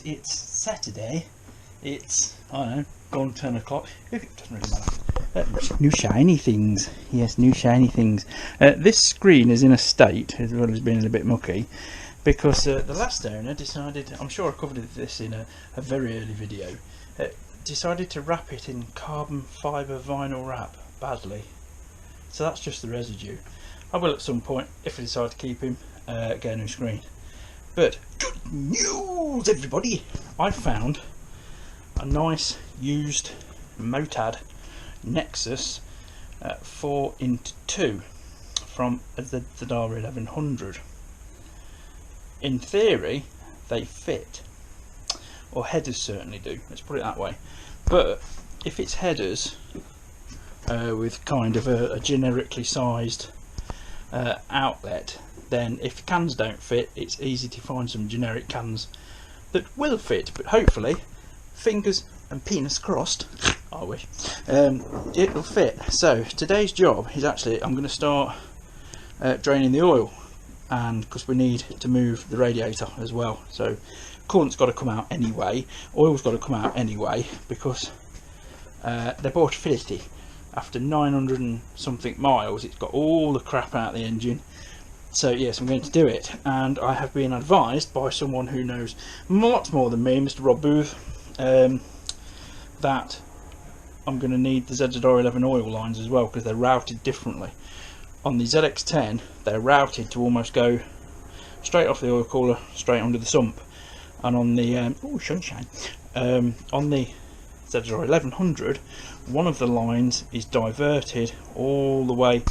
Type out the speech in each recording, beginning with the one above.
it's Saturday. It's, I don't know, gone 10 o'clock. It doesn't really matter. New shiny things. Yes, new shiny things. This screen is in a state, as well as being a bit mucky, because the last owner decided, I'm sure I covered this in a very early video, decided to wrap it in carbon fibre vinyl wrap badly. So that's just the residue. I will at some point, if I decide to keep him, get a new screen. But good news, everybody! I found a nice used Motad Nexus 4x2 from the ZX1100. In theory, they fit, or headers certainly do. Let's put it that way. But if it's headers with kind of a generically sized outlet, then if cans don't fit, it's easy to find some generic cans that will fit. But hopefully, fingers and penis crossed, I wish, it will fit. So today's job is actually, I'm going to start draining the oil, and because we need to move the radiator as well. So coolant's got to come out anyway, oil's got to come out anyway, because they're both filthy. After 900 and something miles, it's got all the crap out of the engine. So yes, I'm going to do it, and I have been advised by someone who knows much more than me, Mr. Rob Booth, that I'm going to need the ZX11 oil lines as well, because they're routed differently. On the ZX10, they're routed to almost go straight off the oil cooler, straight under the sump, and on the oh sunshine, on the ZX1100, one of the lines is diverted all the way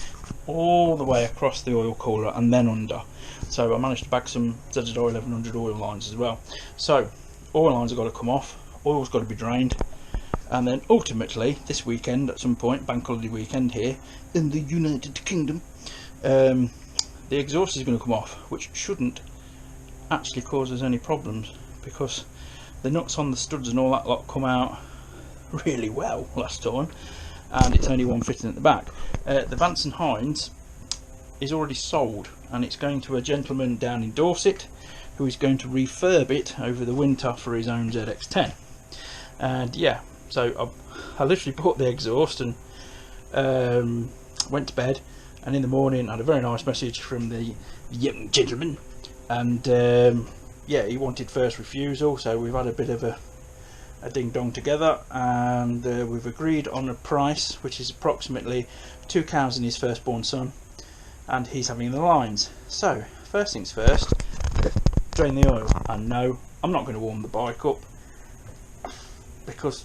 across the oil cooler and then under. So I managed to bag some ZX1100 oil lines as well. So oil lines have got to come off, oil's got to be drained, and then ultimately this weekend at some point, bank holiday weekend here in the United Kingdom, the exhaust is going to come off, which shouldn't actually cause us any problems, because the nuts on the studs and all that lot come out really well last time, and it's only one fitting at the back. The Vance and Hines is already sold, and it's going to a gentleman down in Dorset who is going to refurb it over the winter for his own ZX10. And yeah, so I literally bought the exhaust and went to bed, and in the morning I had a very nice message from the young gentleman, and yeah, he wanted first refusal, so we've had a bit of a ding dong together, and we've agreed on a price which is approximately 2 cows and his firstborn son, and he's having the lines. So first things first, drain the oil. And no, I'm not going to warm the bike up, because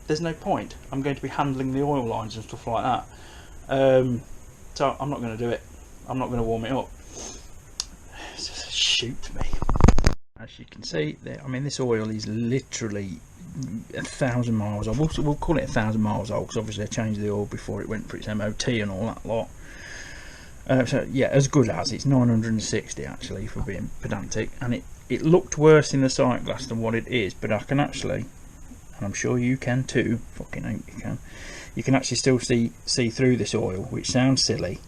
there's no point. I'm going to be handling the oil lines and stuff like that, so I'm not going to do it. I'm not going to warm it up. Shoot me. As you can see there, I mean, this oil is literally 1,000 miles old. We'll call it 1,000 miles old, because obviously I changed the oil before it went for its MOT and all that lot. So yeah, as good as, it's 960 actually, for being pedantic, and it looked worse in the sight glass than what it is, but I can actually, and I'm sure you can too, fucking hope you can actually still see through this oil, which sounds silly,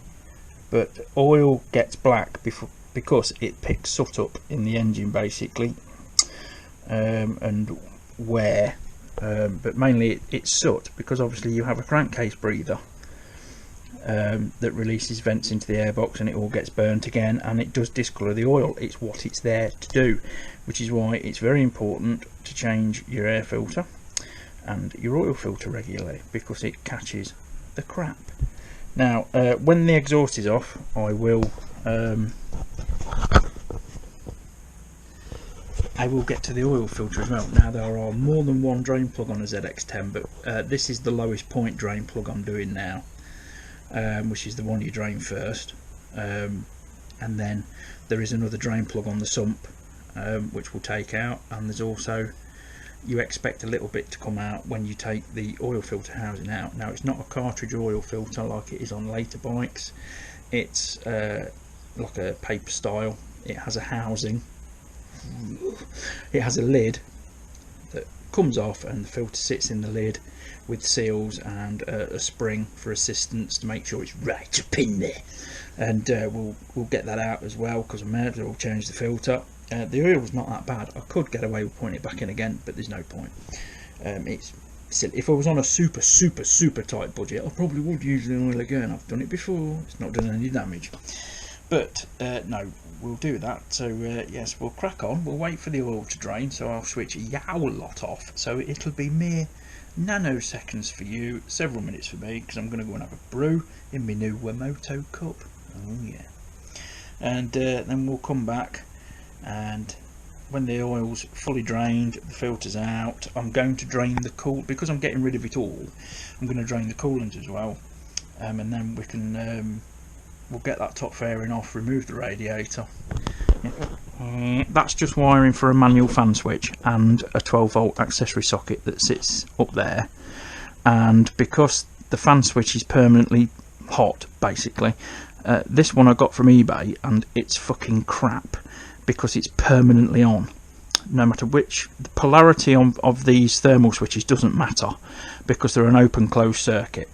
but oil gets black because it picks soot up in the engine basically, and wear, but mainly it's soot, because obviously you have a crankcase breather that releases vents into the airbox, and it all gets burnt again, and it does discolour the oil. It's what it's there to do, which is why it's very important to change your air filter and your oil filter regularly, because it catches the crap. Now when the exhaust is off, I will get to the oil filter as well. Now there are more than one drain plug on a ZX10, but this is the lowest point drain plug I'm doing now, which is the one you drain first, and then there is another drain plug on the sump, which we'll take out, and there's also, you expect a little bit to come out when you take the oil filter housing out. Now it's not a cartridge oil filter like it is on later bikes, it's like a paper style. It has a housing, it has a lid that comes off, and the filter sits in the lid with seals and a spring for assistance to make sure it's right up in there. And we'll get that out as well, because I may as well change the filter. The oil's not that bad. I could get away with putting it back in again, but there's no point. It's silly. If I was on a super tight budget, I probably would use the oil again. I've done it before. It's not done any damage. But no, we'll do that. So yes, we'll crack on. We'll wait for the oil to drain. So I'll switch a yow lot off. So it'll be mere nanoseconds for you, several minutes for me, because I'm going to go and have a brew in my new Wamoto cup. Oh yeah. And then we'll come back, and when the oil's fully drained, the filter's out, I'm going to drain the because I'm getting rid of it all, I'm going to drain the coolant as well, and then we can we'll get that top fairing off, remove the radiator. That's just wiring for a manual fan switch and a 12-volt accessory socket that sits up there, and because the fan switch is permanently hot basically, this one I got from eBay and it's fucking crap because it's permanently on. No matter which, the polarity of these thermal switches doesn't matter because they're an open closed circuit,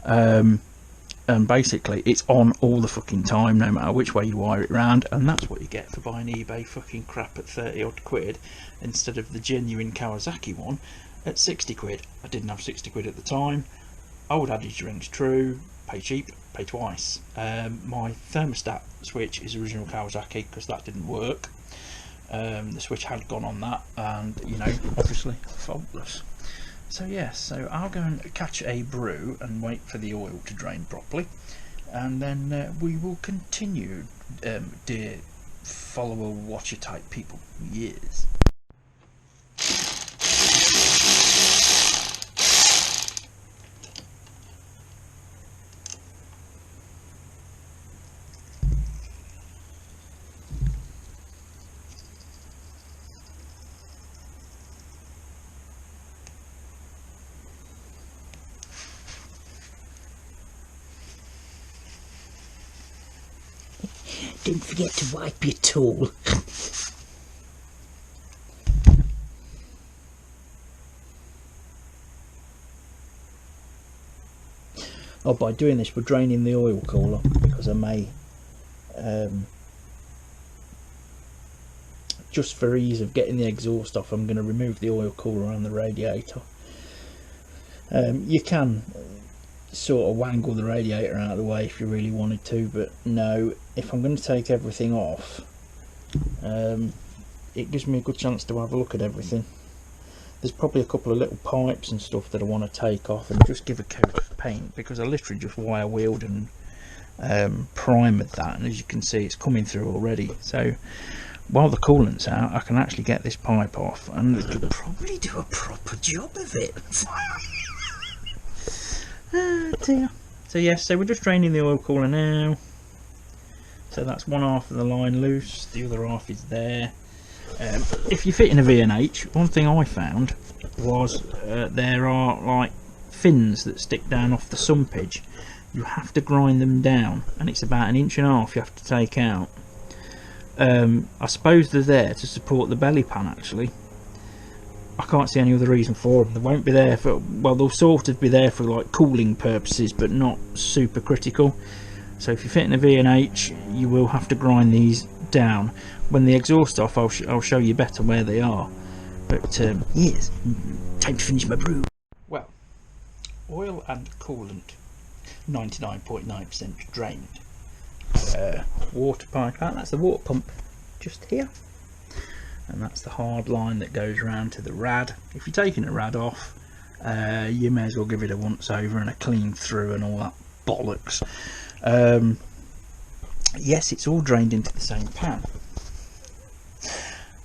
and basically it's on all the fucking time no matter which way you wire it round, and that's what you get for buying eBay fucking crap at 30 odd quid instead of the genuine Kawasaki one at 60 quid. I didn't have 60 quid at the time. Old adage rings true, pay cheap, pay twice. My thermostat switch is original Kawasaki because that didn't work. The switch had gone on that, and you know, obviously faultless. So yes, so I'll go and catch a brew and wait for the oil to drain properly, and then we will continue, dear follower watcher type people. Yes. Don't forget to wipe your tool. Oh, by doing this we're draining the oil cooler because I may, just for ease of getting the exhaust off, I'm going to remove the oil cooler and the radiator. You can sort of wangle the radiator out of the way if you really wanted to, but no, if I'm going to take everything off, it gives me a good chance to have a look at everything. There's probably a couple of little pipes and stuff that I want to take off and just give a coat of paint, because I literally just wire wheeled and primered that, and as you can see it's coming through already. So while the coolant's out I can actually get this pipe off and Could probably do a proper job of it. oh dear. So yes, so we're just draining the oil cooler now. So that's one half of the line loose, the other half is there. If you fit in a V&H, one thing I found was there are like fins that stick down off the sumpage. You have to grind them down, and it's about 1.5 inches you have to take out. I suppose they're there to support the belly pan actually. I can't see any other reason for them. They won't be there for, well, they'll sort of be there for like cooling purposes, but not super critical. So if you fit in a V&H, you will have to grind these down. When the exhaust off, I'll show you better where they are. But Yes, time to finish my brew. well, oil and coolant 99.9% drained. Water pipe out, that's the water pump just here, and that's the hard line that goes round to the rad. If you're taking the rad off, you may as well give it a once over and a clean through and all that bollocks. Yes, it's all drained into the same pan,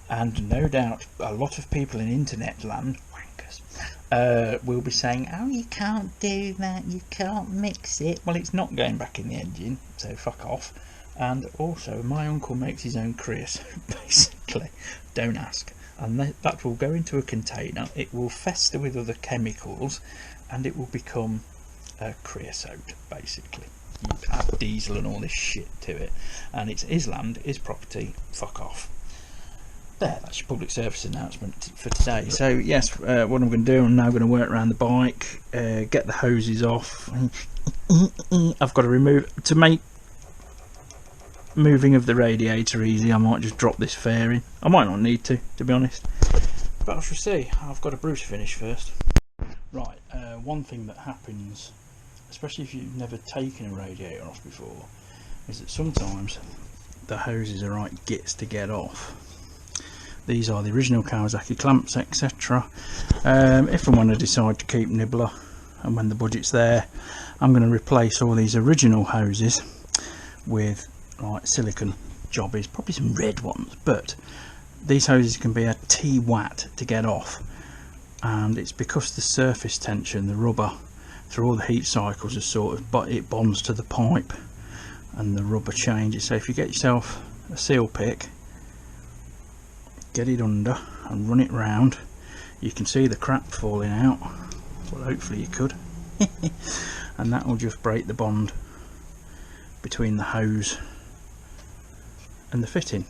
and no doubt a lot of people in internet land, wankers, will be saying, oh, you can't do that, you can't mix it. Well, it's not going back in the engine, so fuck off. And also my uncle makes his own creosote basically, don't ask, and that will go into a container, it will fester with other chemicals, and it will become creosote basically. You add diesel and all this shit to it, and it's his land, his property, fuck off. There, that's your public service announcement for today. So yes, what I'm going to do, I'm now going to work around the bike, get the hoses off. I've got to remove, to make moving of the radiator easy, I might just drop this fairing. I might not need to be honest, but I shall see. I've got a brush finish first. Right, one thing that happens, especially if you've never taken a radiator off before, is that sometimes the hoses are right gits to get off. These are the original Kawasaki clamps, etc. If and when I decide to keep Nibbler, and when the budget's there, I'm going to replace all these original hoses with like silicone jobbies, probably some red ones, but these hoses can be a T-watt to get off, and it's because the surface tension, the rubber through all the heat cycles is sort of, but it bonds to the pipe and the rubber changes. So if you get yourself a seal pick, get it under and run it round, you can see the crap falling out, well hopefully you could, and that will just break the bond between the hose and the fitting,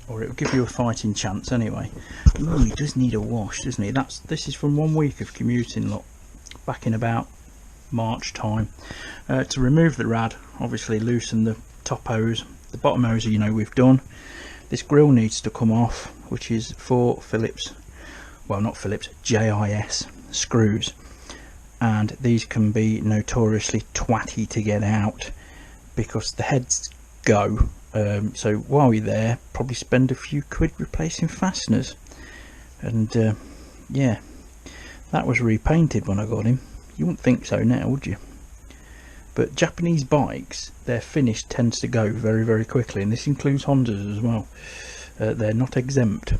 or it will give you a fighting chance anyway. Ooh, he does need a wash, doesn't he? This is from 1 week of commuting, look, back in about March time. To remove the rad, obviously loosen the top hose. The bottom hose, you know, we've done. This grill needs to come off, which is 4 Phillips, well not Phillips, JIS screws, and these can be notoriously twatty to get out because the heads go. So while you're there, probably spend a few quid replacing fasteners. And yeah, that was repainted when I got him. You wouldn't think so now, would you? But Japanese bikes, their finish tends to go very, very quickly, and this includes Hondas as well. They're not exempt.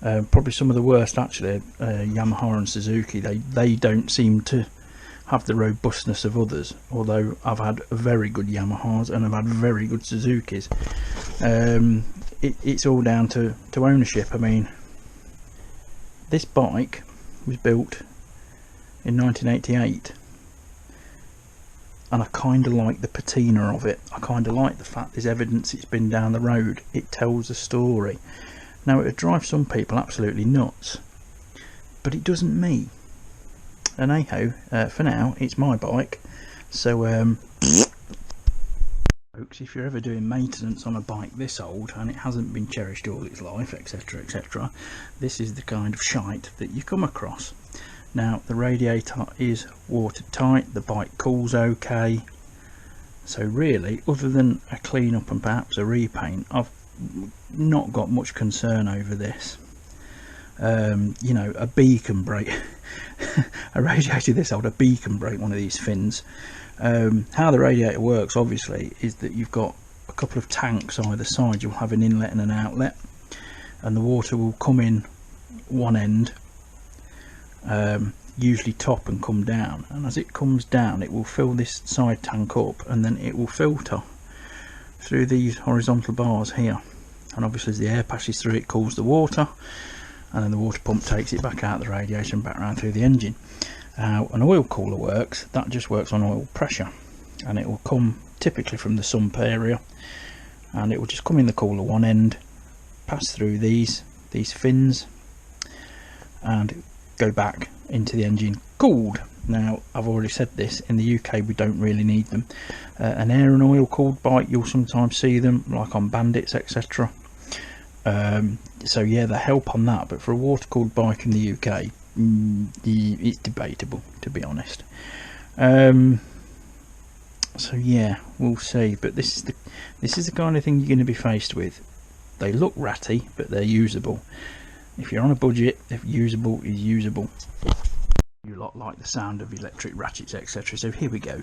Probably some of the worst actually, Yamaha and Suzuki. They don't seem to have the robustness of others, although I've had very good Yamahas and I've had very good Suzukis. It's all down to ownership. I mean, this bike was built in 1988, and I kind of like the patina of it. I kind of like the fact there's evidence it's been down the road. It tells a story. Now it would drive some people absolutely nuts, but it doesn't me. And hey-ho, for now it's my bike. So folks, if you're ever doing maintenance on a bike this old and it hasn't been cherished all its life, etc, etc, this is the kind of shite that you come across. Now the radiator is watertight, the bike cools okay, so really other than a clean up and perhaps a repaint, I've not got much concern over this. You know, a bee can break a radiator this old, a bee can break one of these fins. How the radiator works obviously is that you've got a couple of tanks either side. You'll have an inlet and an outlet, and the water will come in one end, usually top, and come down, and as it comes down it will fill this side tank up, and then it will filter through these horizontal bars here, and obviously as the air passes through it cools the water, and then the water pump takes it back out the radiator and back around through the engine. How an oil cooler works, that just works on oil pressure, and it will come typically from the sump area, and it will just come in the cooler one end, pass through these fins, and go back into the engine cooled. Now I've already said this, in the UK we don't really need them. An air and oil cooled bike, you'll sometimes see them like on Bandits, etc. So yeah, they help on that, but for a water cooled bike in the UK, it's debatable, to be honest. So yeah, we'll see, but this is the kind of thing you're going to be faced with. They look ratty, but they're usable. If you're on a budget, if usable is usable. You lot like the sound of electric ratchets, etc, so here we go.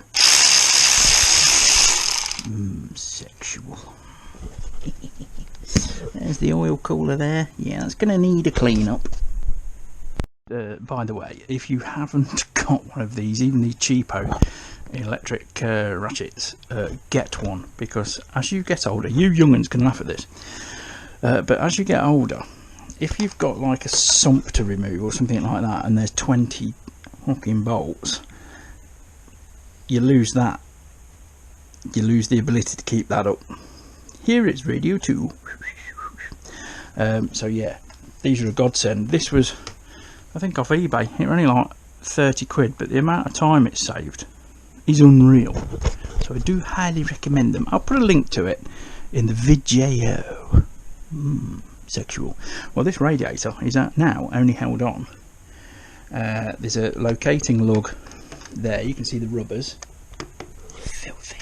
Sexual. There's the oil cooler there. Yeah, it's going to need a clean up. By the way, if you haven't got one of these, even these cheapo electric ratchets, get one, because as you get older, you young'uns can laugh at this, but as you get older, if you've got like a sump to remove or something like that, and there's 20 fucking bolts, you lose that. You lose the ability to keep that up. Here it's radio 2. So yeah, these are a godsend. This was, I think, off eBay. It was only like 30 quid, but the amount of time it saved is unreal. So I do highly recommend them. I'll put a link to it in the video. Sexual. Well, this radiator is now only held on. There's a locating lug there. You can see the rubbers. Filthy.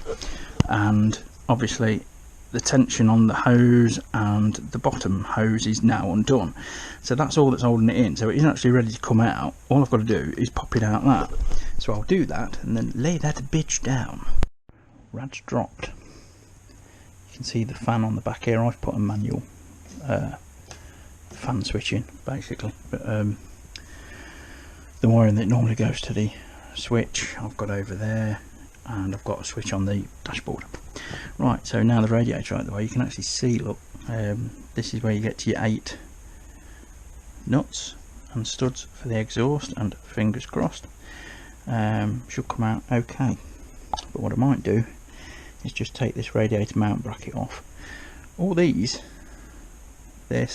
And obviously the tension on the hose and the bottom hose is now undone. So that's all that's holding it in. So it isn't actually ready to come out. All I've got to do is pop it out that. So I'll do that and then lay that bitch down. Rad's dropped. You can see the fan on the back here. I've put a manual fan switch in basically, but the wiring that normally goes to the switch I've got over there, and I've got a switch on the dashboard. Right, so now the radiator out the way, you can actually see, look, this is where you get to your 8 nuts and studs for the exhaust, and fingers crossed should come out okay. But what I might do is just take this radiator mount bracket off. All these, I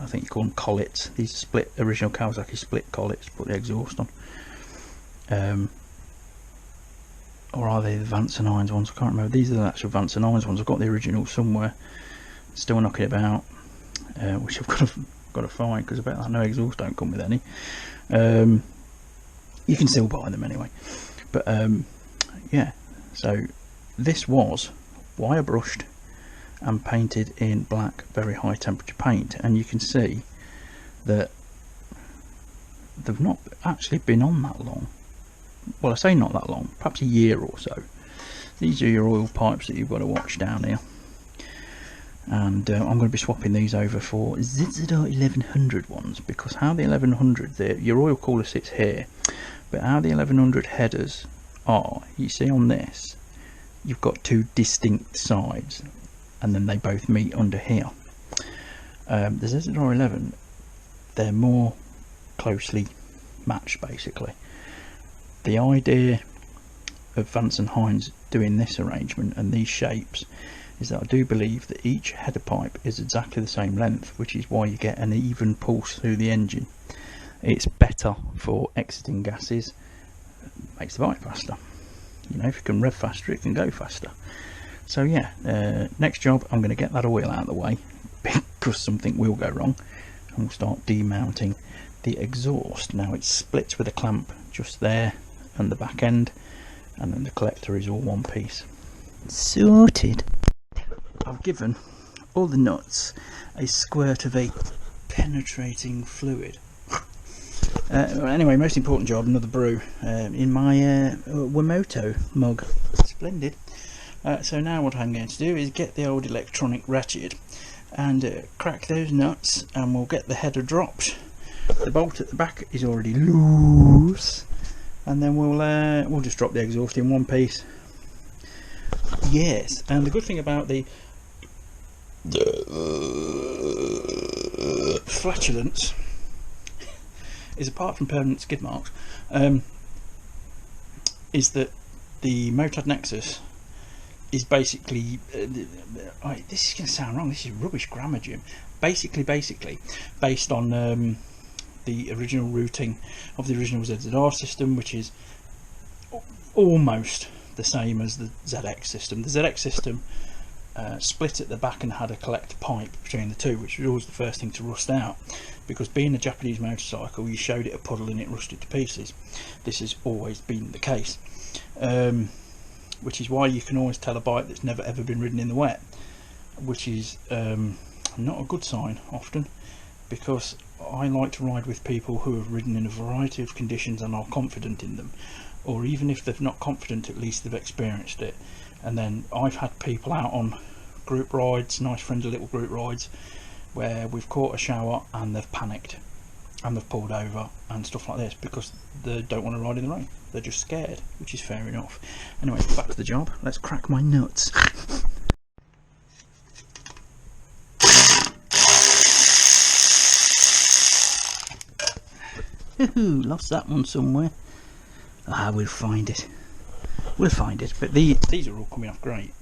think you call them collets. These are split, original Kawasaki split collets, put the exhaust on. Or are they the Vance and Irons ones? I can't remember. These are the actual Vance and Irons ones. I've got the original somewhere, still knocking about, which I've got to find, because I bet that no exhaust don't come with any. You can still buy them anyway. But yeah, so this was wire brushed and painted in black, very high temperature paint, and you can see that they've not actually been on that long. Well, I say not that long, perhaps a year or so. These are your oil pipes that you've got to watch down here, and I'm going to be swapping these over for ZZR 1100 ones, because how the 1100, your oil cooler sits here, but how the 1100 headers are, you see on this, you've got 2 distinct sides, and then they both meet under here. The ZZR 11, they're more closely matched basically. The idea of Vance and Hines doing this arrangement and these shapes is that I do believe that each header pipe is exactly the same length, which is why you get an even pulse through the engine. It's better for exiting gases, makes the bike faster. You know, if you can rev faster, it can go faster. So yeah, next job, I'm going to get that oil out of the way, because something will go wrong, and we'll start demounting the exhaust. Now it splits with a clamp just there and the back end, and then the collector is all one piece. Sorted. I've given all the nuts a squirt of a penetrating fluid. Anyway, most important job, another brew in my Wamoto mug. Splendid. So now what I'm going to do is get the old electronic ratchet and crack those nuts, and we'll get the header dropped. The bolt at the back is already loose, and then we'll just drop the exhaust in one piece. Yes, and the good thing about the flatulence is, apart from permanent skid marks, is that the Motard Nexus is basically this is going to sound wrong, this is rubbish grammar, Jim. Basically based on the original routing of the original ZZR system, which is almost the same as the ZX system. The ZX system split at the back and had a collector pipe between the two, which was always the first thing to rust out, because being a Japanese motorcycle, you showed it a puddle and it rusted to pieces. This has always been the case, which is why you can always tell a bike that's never ever been ridden in the wet, which is not a good sign often, because I like to ride with people who have ridden in a variety of conditions and are confident in them, or even if they're not confident, at least they've experienced it. And then I've had people out on group rides, nice friendly little group rides, where we've caught a shower and they've panicked and they've pulled over and stuff like this, because they don't want to ride in the rain. They're just scared, which is fair enough. Anyway, back to the job. Let's crack my nuts. Lost that one somewhere. We'll find it. We'll find it. But these are all coming off great,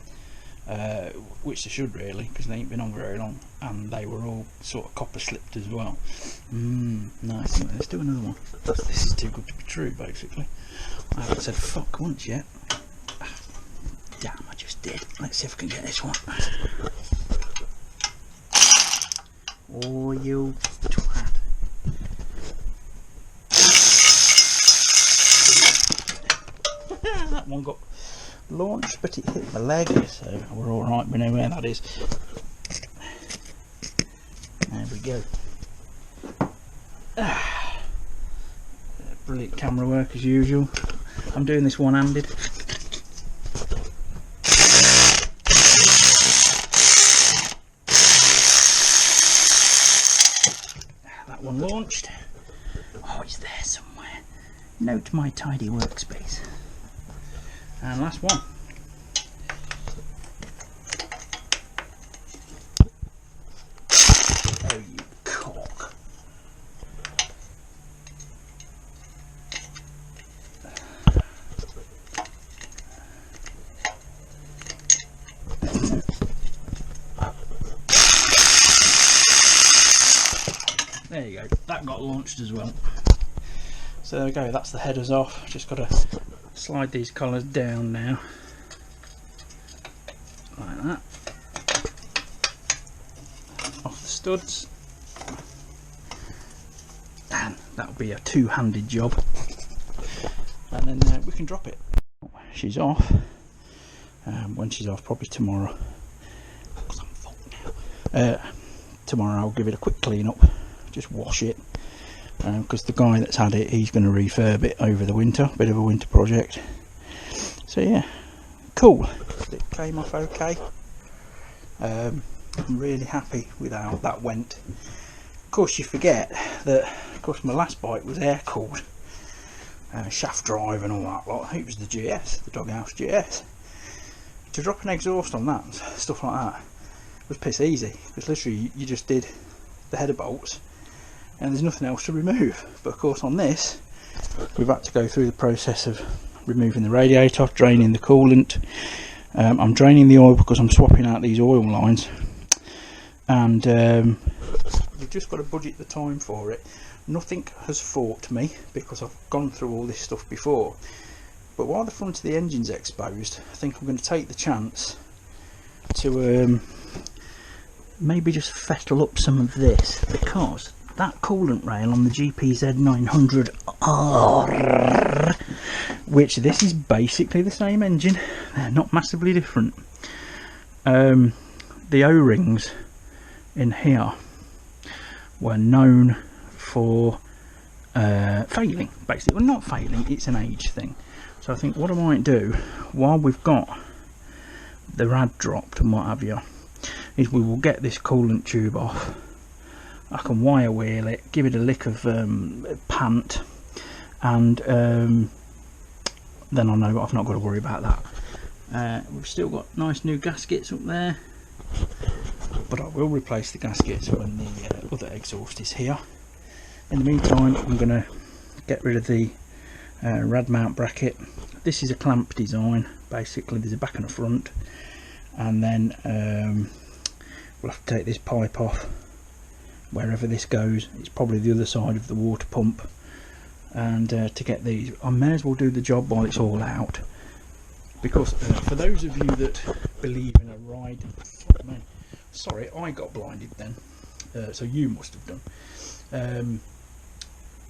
which they should really, because they ain't been on very long, and they were all sort of copper slipped as well. Nice. Anyway, let's do another one. This is too good to be true, basically. I haven't said fuck once yet. Damn, I just dear. Let's see if I can get this one. Oh, you twat. That one got launched, but it hit my leg, so we're alright, we know where that is. There we go. Brilliant camera work as usual. I'm doing this one-handed. That one launched. Oh, it's there somewhere. Note my tidy workspace. And last one. Oh, you cock. There you go, that got launched as well. So there we go, that's the headers off. Just got to slide these collars down now, like that, off the studs, and that'll be a two-handed job, and then we can drop it. She's off. When she's off, probably tomorrow, because I'm fucked now. Tomorrow I'll give it a quick clean up, just wash it, because the guy that's had it, he's going to refurb it over the winter, bit of a winter project. So yeah, cool. It came off okay. I'm really happy with how that went. Of course, you forget that, of course, my last bike was air cooled, shaft drive and all that lot. It was the GS, the Doghouse GS. To drop an exhaust on that, stuff like that, was piss easy, because literally you just did the header bolts and there's nothing else to remove. But of course on this we've had to go through the process of removing the radiator, draining the coolant. I'm draining the oil because I'm swapping out these oil lines, and we've just got to budget the time for it. Nothing has fought me because I've gone through all this stuff before, but while the front of the engine's exposed, I think I'm going to take the chance to maybe just fettle up some of this, because that coolant rail on the GP-Z900R, which this is basically the same engine, they're not massively different. The O-rings in here were known for failing, basically. Well, not failing, it's an age thing. So I think what I might do, while we've got the rad dropped and what have you, is we will get this coolant tube off. I can wire wheel it, give it a lick of pant, and then I know I've not got to worry about that. We've still got nice new gaskets up there, but I will replace the gaskets when the other exhaust is here. In the meantime, I'm going to get rid of the Rad Mount Bracket. This is a clamp design, basically. There's a back and a front, and then we'll have to take this pipe off wherever this goes. It's probably the other side of the water pump, and to get these, I may as well do the job while it's all out, because for those of you that believe in a ride, fuck me, sorry, I got blinded then, so you must have done.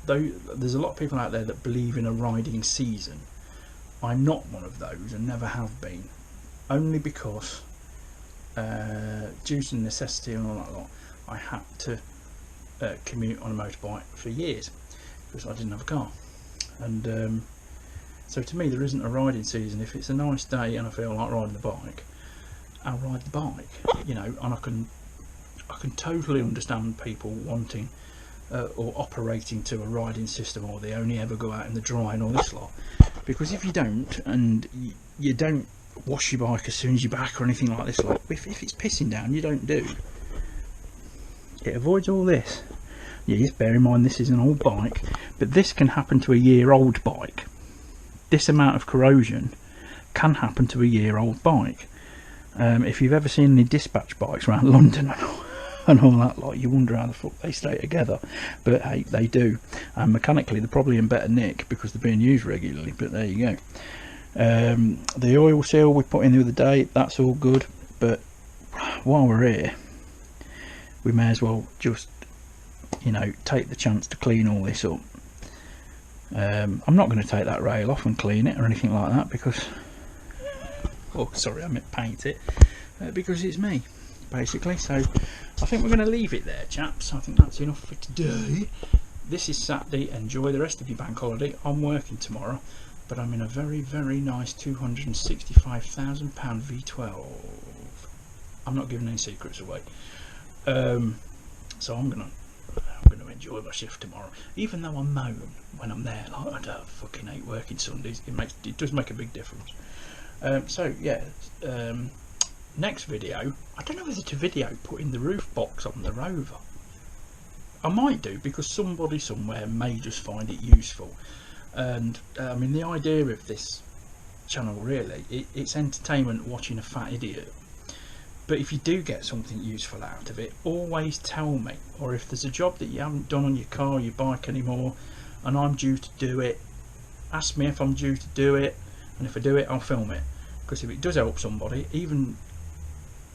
Though there's a lot of people out there that believe in a riding season, I'm not one of those and never have been, only because due to necessity and all that lot, I had to commute on a motorbike for years because I didn't have a car. And so to me there isn't a riding season. If it's a nice day and I feel like riding the bike, I'll ride the bike, you know. And I can totally understand people wanting or operating to a riding system, or they only ever go out in the dry and all this lot, because if you don't, and you don't wash your bike as soon as you're back or anything like this, like if it's pissing down, you don't do, it avoids all this. Yes, bear in mind this is an old bike, but this can happen to a year-old bike. This amount of corrosion can happen to a year-old bike. If you've ever seen any dispatch bikes around London and all that lot, you wonder how the fuck they stay together, but hey, they do. And mechanically they're probably in better nick because they're being used regularly, but there you go. The oil seal we put in the other day, that's all good, but while we're here we may as well just, you know, take the chance to clean all this up. I'm not going to take that rail off and clean it or anything like that because, oh sorry, I meant paint it, because it's me basically. So I think we're going to leave it there, chaps. I think that's enough for today. This is Saturday. Enjoy the rest of your bank holiday. I'm working tomorrow, but I'm in a very, very nice £265,000 V12. I'm not giving any secrets away. So I'm gonna enjoy my shift tomorrow, even though I moan when I'm there, like I don't fucking hate working Sundays. It does make a big difference. So yeah, next video, I don't know whether to video putting the roof box on the Rover. I might do, because somebody somewhere may just find it useful. And I mean, the idea of this channel really, it's entertainment watching a fat idiot. But if you do get something useful out of it, always tell me. Or if there's a job that you haven't done on your car or your bike anymore and I'm due to do it, ask me if I'm due to do it, and if I do it, I'll film it. Because if it does help somebody, even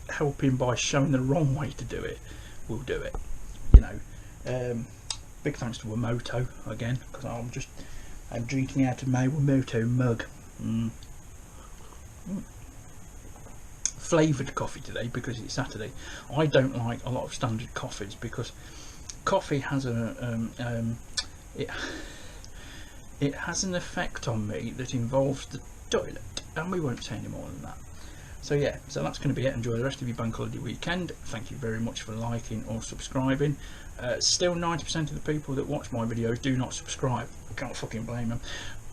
helping by showing the wrong way to do it, we'll do it, you know. Big thanks to Wamoto again, because I'm drinking out of my Wamoto mug. Flavoured coffee today because it's Saturday. I don't like a lot of standard coffees because coffee has it has an effect on me that involves the toilet, and we won't say any more than that. So yeah, so that's going to be it. Enjoy the rest of your bank holiday weekend. Thank you very much for liking or subscribing. Still 90% of the people that watch my videos do not subscribe. I can't fucking blame them.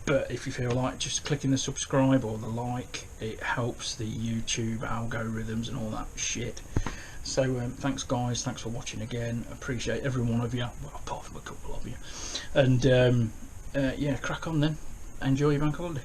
But if you feel like just clicking the subscribe or the like, it helps the YouTube algorithms and all that shit. So thanks guys, thanks for watching again. Appreciate every one of you, well, apart from a couple of you. And yeah, crack on then. Enjoy your bank holiday.